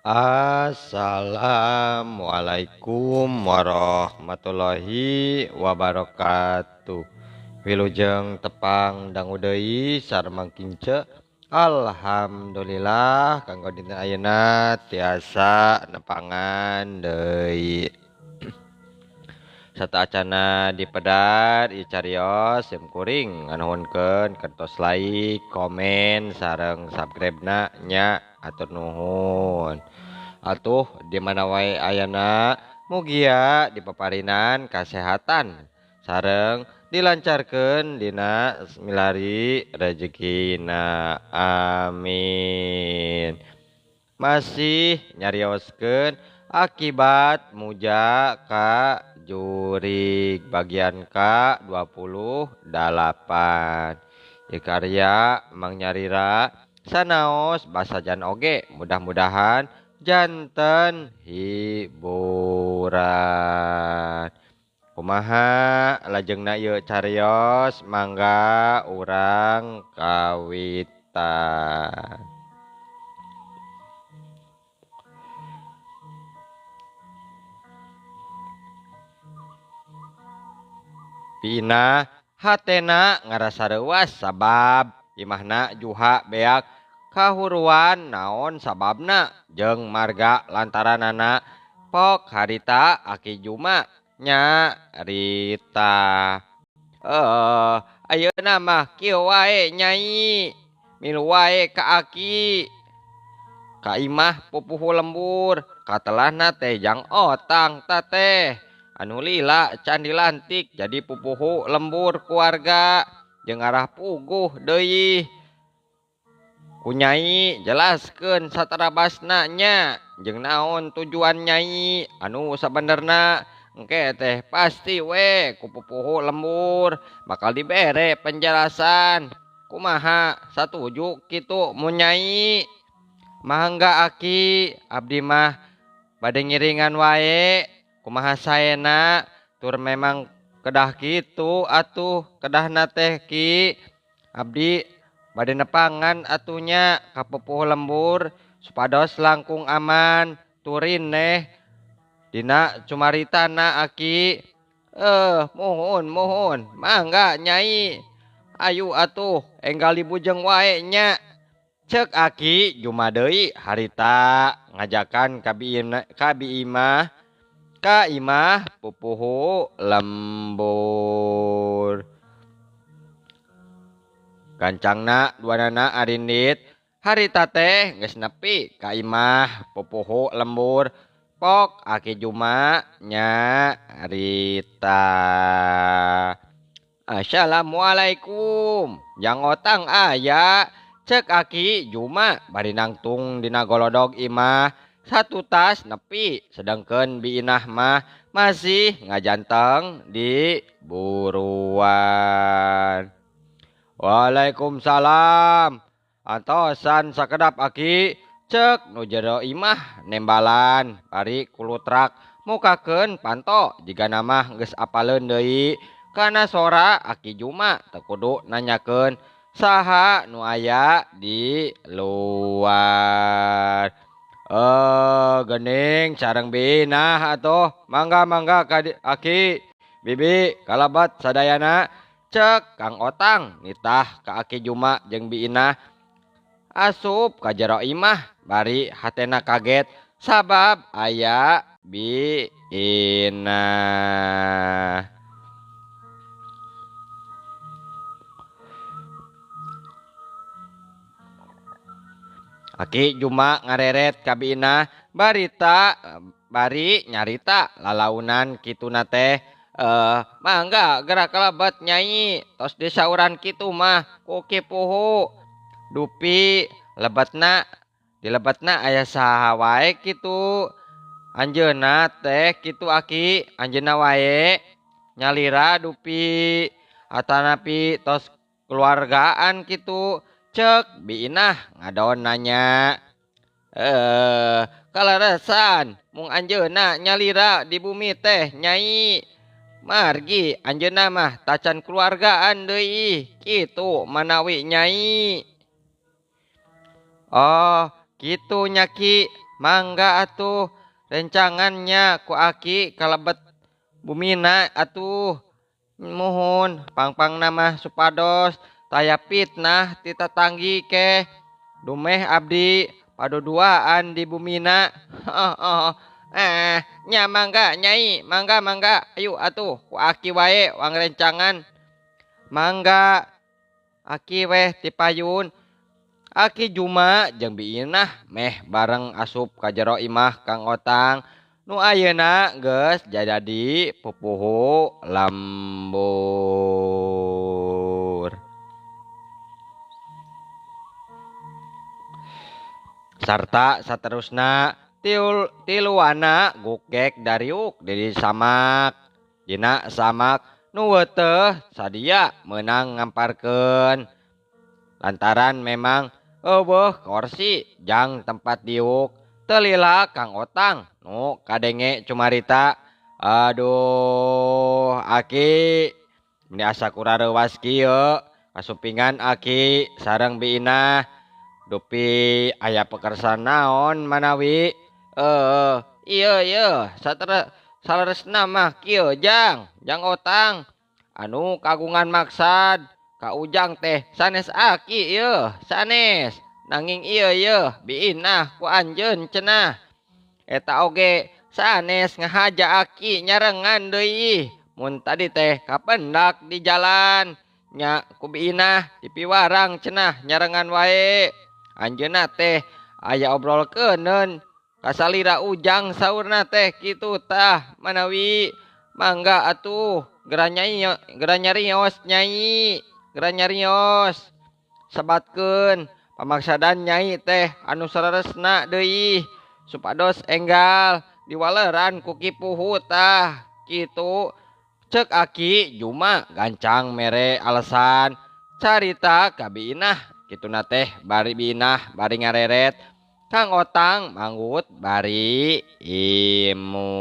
Assalamualaikum warahmatullahi wabarakatuh. Wilujeng tepang dangu deui sareng kince. Alhamdulillah kanggo dinten ayeuna tiasa nepangan deui. Satacana dipedar icarios sim kuring nganuhunkeun kertos like, komen sareng subscribe-na nya atur nuhun. Atuh di mana wae ayana mugia dipaparinan kasehatan sareng dilancarkeun dina milari rezekina amin. Masih nyarioskeun akibat muja ka jurig bagian K28 ikarya Mang Nyarira sanaos basajan oge mudah-mudahan janten hiburan. Kumaha lajengna yeu carios mangga urang kawitan. Pina hatena ngarasa reuas sabab imahna juha beak kahuruan naon sababna jeung marga lantaranana pok harita aki Juma nya Rita. Ayeuna mah kieu wae Nyai, milu wae ka aki. Ka imah pupuhu lembur, katelahna teh Jang Otang teh. Anu lila can dilantik jadi pupuhu lembur keluarga jeung arah puguh deui. Kunyai jelaskeun satarabasna nya jeung naon tujuan Nyai anu sabenerna engke teh pasti we ku pupuhu lembur bakal dibere penjelasan kumaha satuju kitu mun Nyai. Mangga aki abdi mah bade ngiringan wae kumaha saena tur memang kedah kitu atuh kedahna teh Ki abdi bade nepangan atunya ka pupuh lembur supados langkung aman turin neh dina cumaritana aki. Mohon mangga Nyai ayu atuh enggal dibujeng wae nya cek aki Juma deui harita ngajakan ka imah pupuhu lembur. Gancangna duanana arindit harita teh geus nepi ka imah pupuhu lembur pok aki Juma nya Rita. Assalamualaikum Jang Otang aya cek aki Juma bari nangtung dina golodog imah satu tas nepi sedangkeun biinah mah masih ngajanteng di buruan. Waalaikumsalam. Antosan sakedap aki cek nu jero imah nembalan bari kulutrak mukakeun panto jiga nama geus apaleun deui kana sora aki Juma teu kudu nanyakeun saha nu aya di luar. Gening sareng binah atuh mangga aki bibi kalabat sadayana cek Kang Otang nitah ka aki Juma jeung biinah asup ka jero imah bari hatena kaget sabab aya biinah. Aki Juma ngareret ka biinah bari nyarita lalaunan kituna teh. Mangga gerak kalabat Nyai tos disauran kitu mah ku kipuhu dupi lebetna di lebetna aya saha wae kitu anjeunna teh kitu aki anjeunna wae nyalira dupi atanapi tos keluargaan kitu cek biinah ngadon nanya. Kalaresan mung anjeunna nyalira di bumi teh Nyai margi anjeunna mah tacan keluargaan deui kitu manawi Nyai. Oh kitu nya Ki Mangga atuh rencangannya ku aki kalebet bumina atuh mohon pangpang nama supados taya fitnah ti tatanggi ke dumeh abdi paduduaan di bumina. Nya mangga nyai mangga ayo atuh ku aki wae wang rencangan mangga aki weh ti payun aki Juma jeung biinah meh bareng asup ka jero imah Kang Otang nu ayeuna geus jadi pupuhu lembur. Sarta saterusna tiluana gukek dariuk di samak dina samak nu weuteuh sadia meunang ngamparkeun lantaran memang eueuh kursi jang tempat diuk teu lila Kang Otang nu kadenge cumarita aduh aki ini asa kurareuwas kieu kasupingan aki sareng biinah dupi aya pekersan naon manawi ieu salaresna mah kieu jang Otang anu kagungan maksad ka ujang teh sanes aki ieu sanes nanging ieu biinah ku anjeun cenah eta oge sanes ngahaja aki nyarengan deui mun tadi teh kapendak di jalan nya ku biinah di piwarang cenah nyarengan wae anjeunna teh aya obrolkeuneun kasalira ujang saurna teh kitu tah manawi mangga atuh gera nyarios nyai gera nyarios sabatkeun pamaksadan nyai teh anu sareresna deui supados enggal diwaleran ku kipuhu tah kitu ceuk aki Juma gancang mere alesan carita ka biinah kituna teh bari biinah bari ngareret Kang Otang manggut bari imut.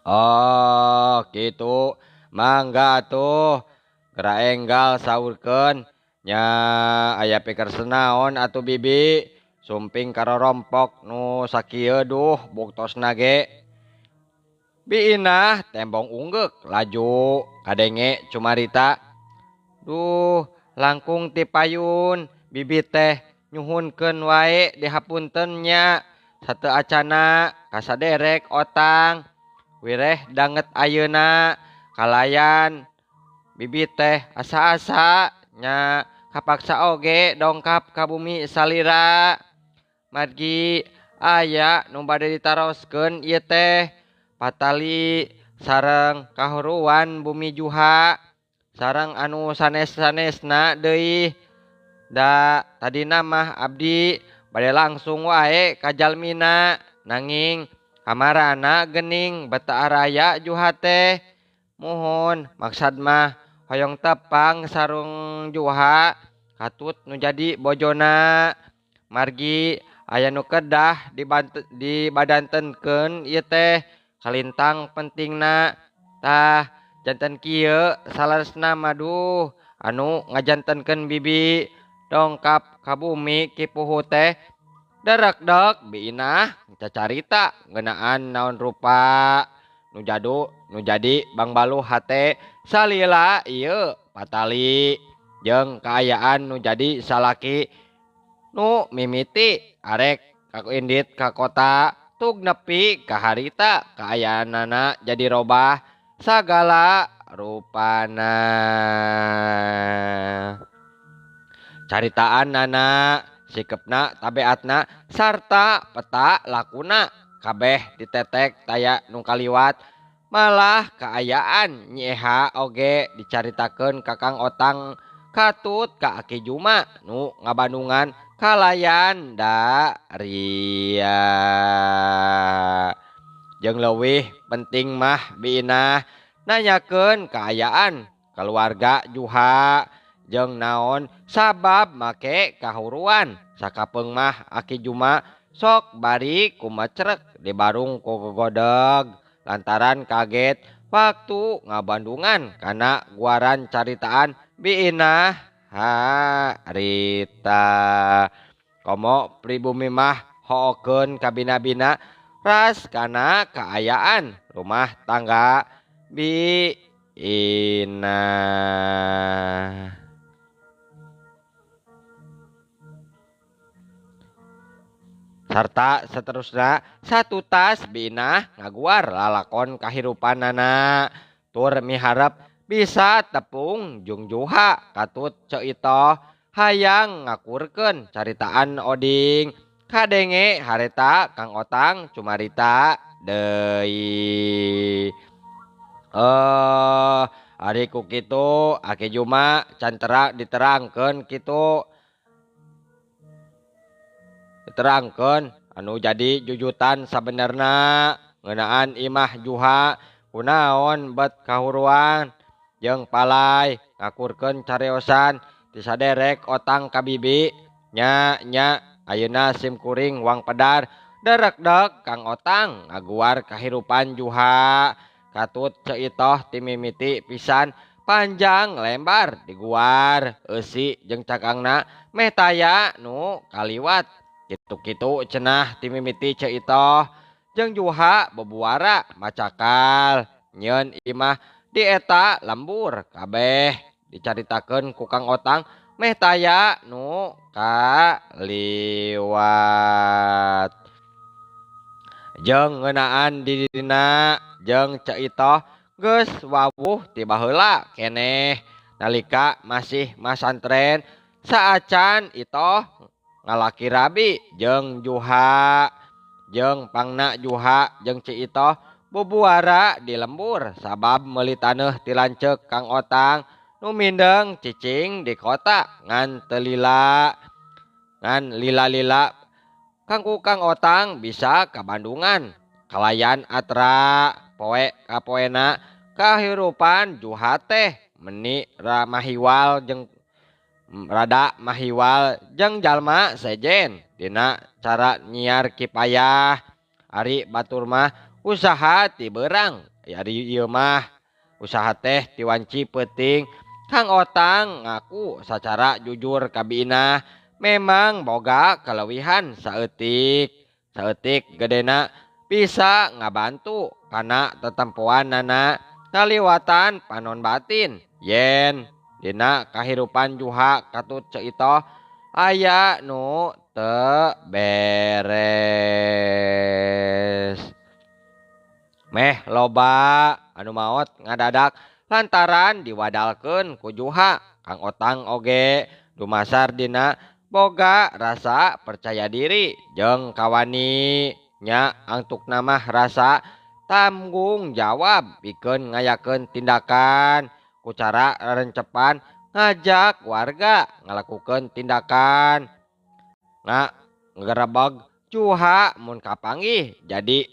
Oh gitu mangga tuh gera enggal saurkeun nya aya pikeun naon atuh bibi sumping karorompok nu sakieu duh buktosna ge biinah tembong unggek laju kadenge cumarita duh langkung ti payun bibi teh nyuhunkeun wae dihapunten nya sateu acana kasaderek Otang wireh danget ayeuna kalayan bibi teh asa-asa nya kapaksa oge dongkap ka bumi salira margi aya nu bade ditaroskeun ieu teh patali sareng kahuruan bumi juha sareng anu sanes-sanesna deui da tadina mah abdi bade langsung wae ka jalmina nanging kamarana geuning beta araya juha teh mohon maksad mah hoyong tepang sarung juha katut nu jadi bojona margi aya nu kedah dibadantenkeun ieu teh kalintang pentingna tah janten kieu salaresna maduh anu ngajantenkeun bibi dongkap ka bumi kipuhu teh darekdek biinah cacarita ngeunaan naon rupa nu jadi Bang Baluh hate salila ieu patali jeung kaayaan nu jadi salaki nu mimiti arek kaku indit ka kota tug nepi ka harita kaayaanana jadi robah sagala rupana caritaan nana sikepna tabeatna sarta peta lakuna kabeh ditetek taya nu kaliwat malah kaayaan nyeha oge dicaritakeun ka Kang Otang katut ka Aki Juma nu ngabandungan kalayan da ria jeung leuwih penting mah biinah nanyakeun kaayaan keluarga juha jeung naon sabab make kahuruan sakapeung mah Aki Juma sok bari kumecrek di barung ku gogodeg lantaran kaget waktu ngabandungan kana guaran caritaan biinah harita komo pribumi mah hookeun ka bina-bina ras kana kaayaan rumah tangga Bina. Sarta seterusna satu tas Bina ngaguar lalakon kahirupanana tur miharep bisa tepung jeung juha katut Ceito hayang ngakurkeun caritaan oding kadenge hareta Kang Otang cumarita deui. Ari ku kitu Aki Juma can diterangkeun kitu. Diterangkeun anu jadi jujutan sabenerna ngeunaan imah juha kunaon bet kahuruan jeung palai ngakurkeun cariosan ti saderek Otang ka bibi nya ayeuna simkuring Wang Pedar derekdek Kang Otang ngaguar kahirupan juha katut Ceito ti mimiti pisan panjang lembar diguar eusi jeung cakangna meh taya nu kaliwat kitu-kitu cenah ti mimiti Ceito jeung juha bebuara macakal nyeun imah di eta lembur kabeh dicaritakeun ku Kang Otang meh taya nu kaliwat jeung ngeunaan di dina jeung Ceito geus wawuh ti baheula keneh nalika masih masantren saacan itoh ngalaki rabi jeung juha jeung pangna juha jeung Ceito bubuara di lembur sabab meuli taneuh ti lanceuk Kang Otang nu mindeng cicing di kota ngan teu lila ngan lila-lila kangku Kang Otang bisa ka Bandungan kalayan atra poe ka poena kahirupan juha teh meni mahiwal jeung rada mahiwal jeung jalma sejen dina cara nyiar kipayah ari batur mah usaha ti beurang ari ieu mah usaha teh ti wanci peuting. Kang Otang ngaku sacara jujur ka Bina memang boga kaleuwihan saeutik gedena bisa ngabantu kana tetempoanana kaliwatan panon batin yen dina kahirupan juha katut Ceito aya nu teu beres. Meh loba anu maot ngadadak lantaran diwadalkeun ku juha. Kang Otang oge dumasar dina boga rasa percaya diri jeung kawani nya angtukna mah rasa tanggung jawab pikeun ngayakeun tindakan ku cara rencepan ngajak warga ngalakukeun tindakan nggerebeg juha mun kapanggih jadi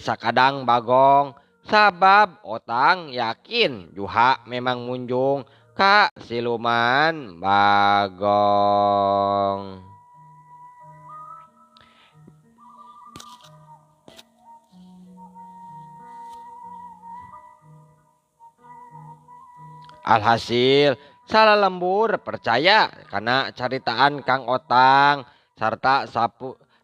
sakadang bagong sabab Otang yakin juha memang munjung ka siluman bagong. Alhasil salah lembur percaya karena caritaan Kang Otang sarta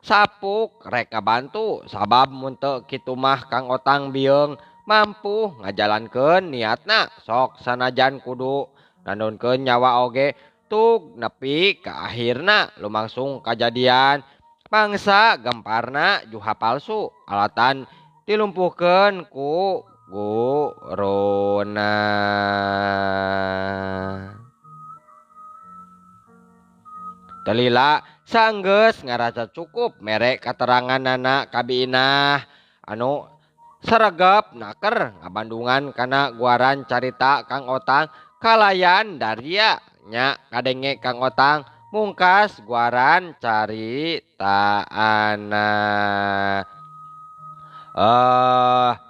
sapuk rek bantu sabab mun teu kitu mah Kang Otang bieung mampu ngajalankeun niatna sok sanajan kudu nanunkeun nyawa oge tug nepi ka akhirna lumangsung kajadian pangsa gemparna juha palsu alatan dilumpuhkeun ku guruna. Telila sanggeus ngarasa cukup merek kateranganana ka Bina anu saregep naker ngabandungan kana guaran carita Kang Otang kalayan Daria nya kadenge Kang Otang mungkas guaran caritaana.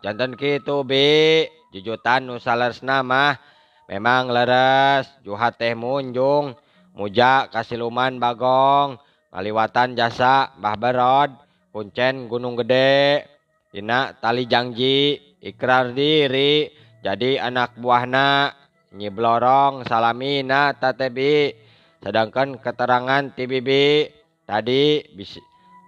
Janten kitu Bi jujutan nu saleresna mah memang leres juha teh munjung muja kasiluman bagong ngaliwatan jasa Mbah Berod kuncen Gunung Gede dina tali janji ikrar diri jadi anak buahna Nyi Blorong salamina tatebi sedangkan keterangan ti bibi tadi bisa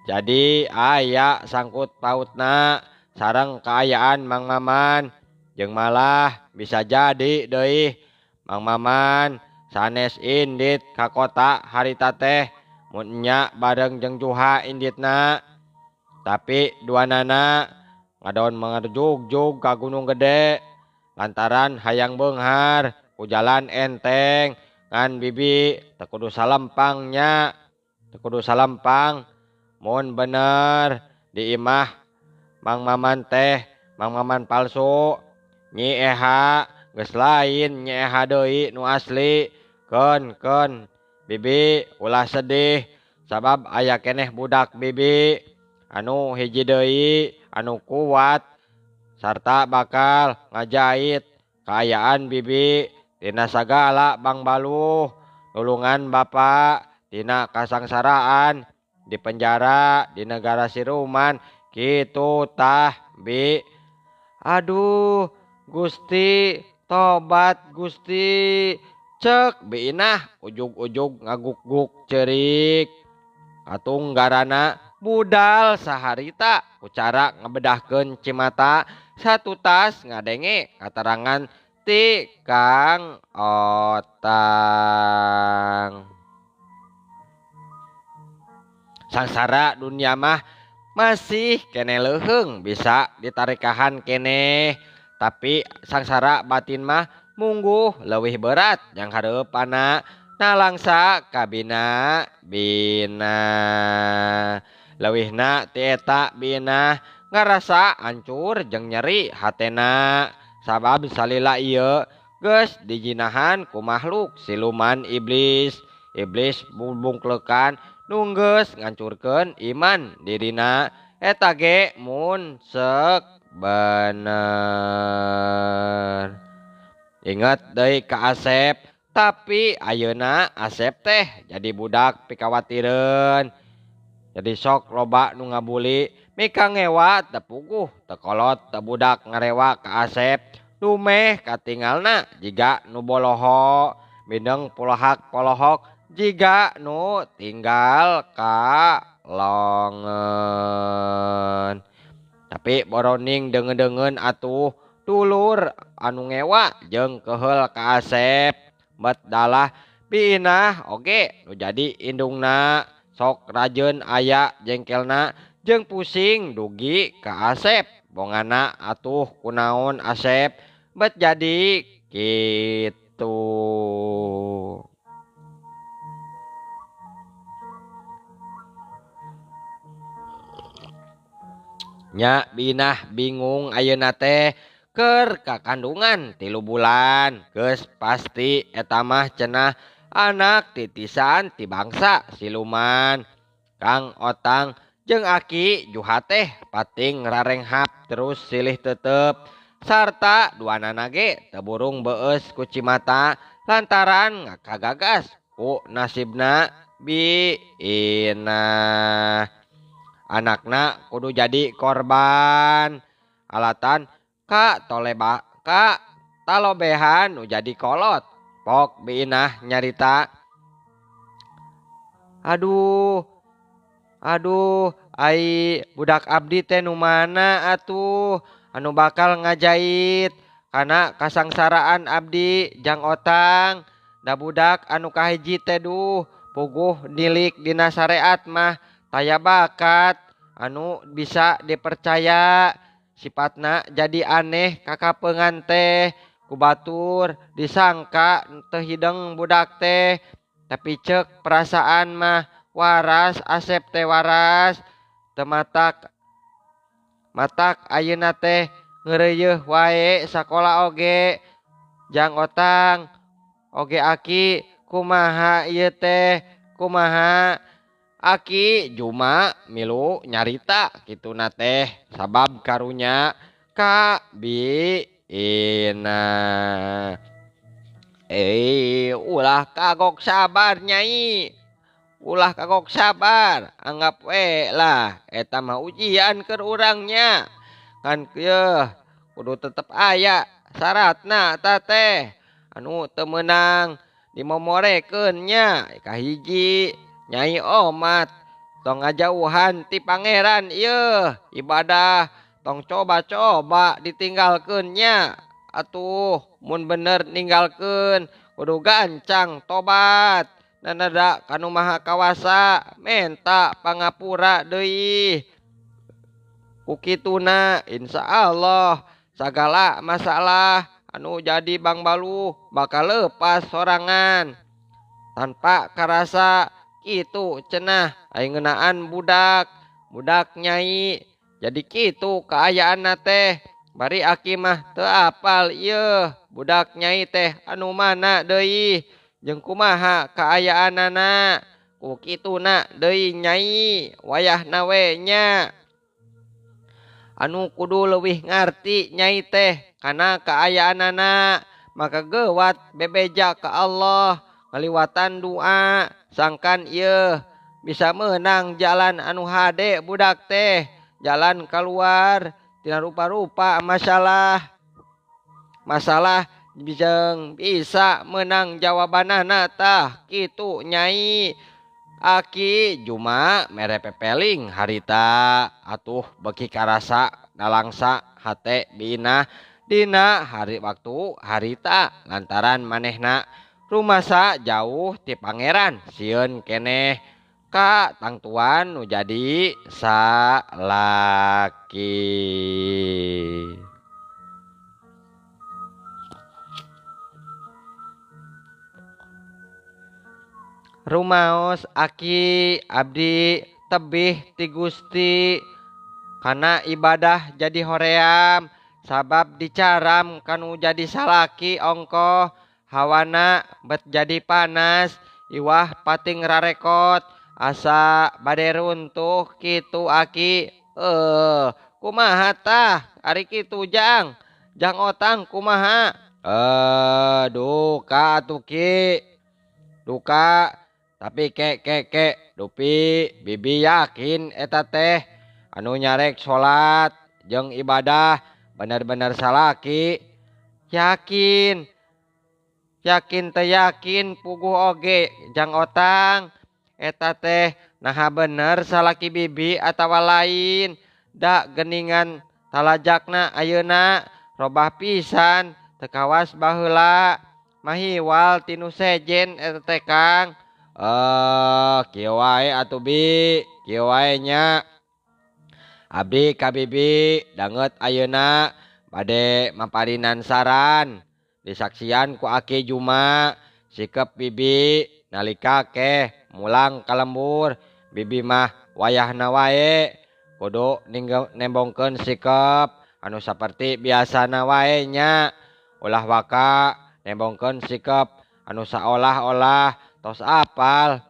jadi aya sangkut pautna sareng kaayaan Mang Maman jeung malah bisa jadi deui Mang Maman sanes indit ka kota harita teh mun nya bareng jeung Juha inditna tapi duanana ngadon mengerjug-jug ka Gunung Gede lantaran hayang beunghar ku jalan enteng ngan bibi teu kudu salempangnya teu kudu salampang mun bener di imah Mang Maman teh Mang Maman palsu Nyi Eha geus lain Nyi Eha deui nu asli keun bibi ulah sedih sabab aya keneh budak bibi anu hiji deui anu kuat sarta bakal ngajait kaayaan bibi tina sagala Bang Baluh nulungan bapa tina kasangsaraan di penjara di negara siluman kitu tah bi. Aduh Gusti tobat Gusti cek bi inah ujug-ujug ngaguk-guk cerik atung garana budal saharita ucara ngebedahkeun cimata satu tas ngadenge katerangan ti Kang Otang. Sangsara dunia mah masih kene leuheung bisa ditarikahan kene tapi sangsara batin mah mungguh leuwih berat yang hareupanna nalangsa kabina bina leuwihna ti eta bina ngarasa hancur jeung nyeri hatena sabab salila ieu geus dijinahan ku makhluk siluman iblis bungklekan nunggeus ngancurkeun iman dirina eta ge mun seuk bener. Ingat deui ka Asep tapi ayeuna Asep teh jadi budak pikawatireun jadi sok loba nu ngabuli mika ngewa teu puguh teu kolot teu budak ngarewa ka Asep lumeh katingalna jiga nu boloho mindeng polohak-polohok jiga nu tinggal ka longen. Tapi boroning dengen-dengen atuh dulur anu ngewa jeung keheul ka Asep bet dalah pinah oge nu jadi indungna sok rajeun aya jengkelna jeung pusing dugi ka Asep bongana atuh kunaon Asep bet jadi kitu. Nya binah bingung ayeuna teh keur kakandungan 3 bulan geus pasti eta mah cenah anak titisan ti bangsa siluman. Kang Otang jeung Aki Juha teh pating rarenghap terus silih teuteup sarta duanana ge teu burung beueus ku cimata lantaran ngakagagas ku nasibna biina. Anakna kudu jadi korban alatan ka talobehan nu jadi kolot pok biinah nyarita aduh ai budak abdi teh nu mana atuh anu bakal ngajait kana kasangsaraan abdi Jang Otang da budak anu kahiji teh duh puguh nilik dina syariat mah taya bakat anu bisa dipercaya sifatna jadi aneh kakapeungan teh ku batur disangka teu hideng budak teh tapi cek perasaan mah waras Asep teh waras teu matak ayeuna teh ngeureuyeuh wae sakola oge Jang Otang oge Aki kumaha ieu teh kumaha Aki Juma milu nyarita kituna teh sabab karunya ka biina. Ulah kagok sabar Nyai. Ulah kagok sabar. Anggap we lah eta mah ujian keur urangnya. Kan yeuh kudu tetep aya syaratna eta teh anu teu meunang dimomorekeun nya kahiji Nyai Omat tong ngajauhan ti pangeran ieu ibadah tong coba-coba ditinggalkeun nya. Atuh mun bener ninggalkeun kudu gancang tobat. Nanada kanu maha kawasa menta pangapura deui. Kukituna insyaallah sagala masalah anu jadi Bang Balu bakal lepas sorangan tanpa karasa kitu cenah aing ngeunaan budak nyai. Jadi kitu kaayaanna teh bari aki mah teu apal ieu budak nyai teh anu mana deui jeung kumaha kaayaanana. Kukituna deui nyai wayahna we nya anu kudu leuwih ngarti nyai teh kana kaayaanana maka gewat bebeja ka Allah ngaliwatan doa sangkan ieu bisa menang jalan anu hade budak teh jalan keluar tina rupa-rupa masalah bisa menang jawabanana tah kitu nyai. Aki Juma mere pepeling harita atuh beki karasa nalangsa hate bina dina hari waktu harita lantaran manehna rumasa jauh ti pangeran sieun keneh ka tangtuan nu jadi salaki. Rumaos aki abdi tebih ti Gusti kana ibadah jadi hoream sabab dicaram kanu jadi salaki ongkoh hawana bet jadi panas iwah pating rarekot asa bade runtuh kitu aki. Kumaha tah ari kitu jang otang kumaha. Duka atuh Ki duka tapi kek dupi bibi yakin eta teh anu nyarek salat jeung ibadah bener-bener salaki. Yakin teh yakin puguh oge jang otang eta teh naha bener salaki bibi atawa lain da geningan talajakna ayeuna robah pisan teu kawas baheula mahiwal tinu sejen eta teh Kang. Kieu wae atuh Bi, kieu wae nya. Abdi ka bibi danget ayeuna bade maparinan saran disaksian ku Aki Juma sikep bibi nalika keh mulang ka lembur. Bibi mah wayahna wae kudu nembongkeun sikep anu saperti biasana wae nya. Ulah waka nembongkeun sikep anu saolah-olah tos apal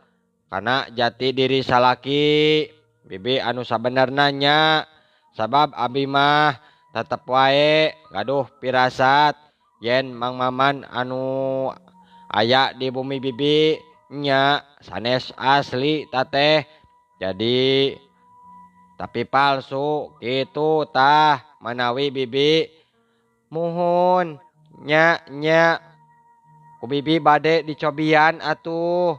kana jati diri salaki bibi anu sabenerna nya. Sabab abi mah tetep wae gaduh pirasat yen Mang Maman anu aya di bumi bibi nya sanes asli tateh jadi tapi palsu kitu tah manawi bibi muhun nya ku bibi bade dicobian atuh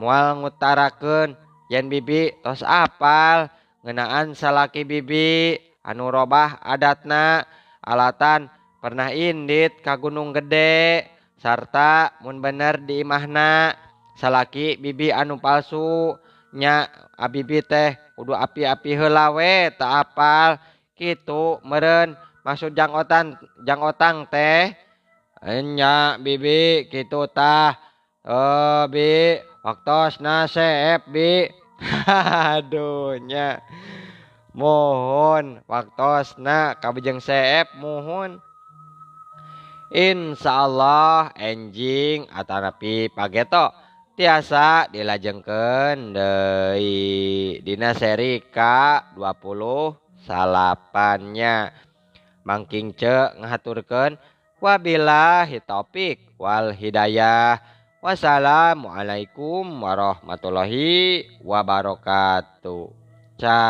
moal ngutarakeun yen bibi tos apal ngeunaan salaki bibi anu robah adatna alatan pernah indit ka Gunung Gede sarta mun bener di imahna salaki bibi anu palsu nya abibi teh kudu api-api heula we teu apal kitu meureun maksud jang otang teh nya bibi kitu tah. Bi waktosna seep Bi. Aduh nya mohon waktosna kabejeng seep mohon. Insyaallah enjing atanapi pageto tiasa dilajengkeun deui dina seri K28-nya. Mangking ce ngahaturkeun wabillahi taufik wal hidayah. Wassalamualaikum warahmatullahi wabarakatuh. Cah.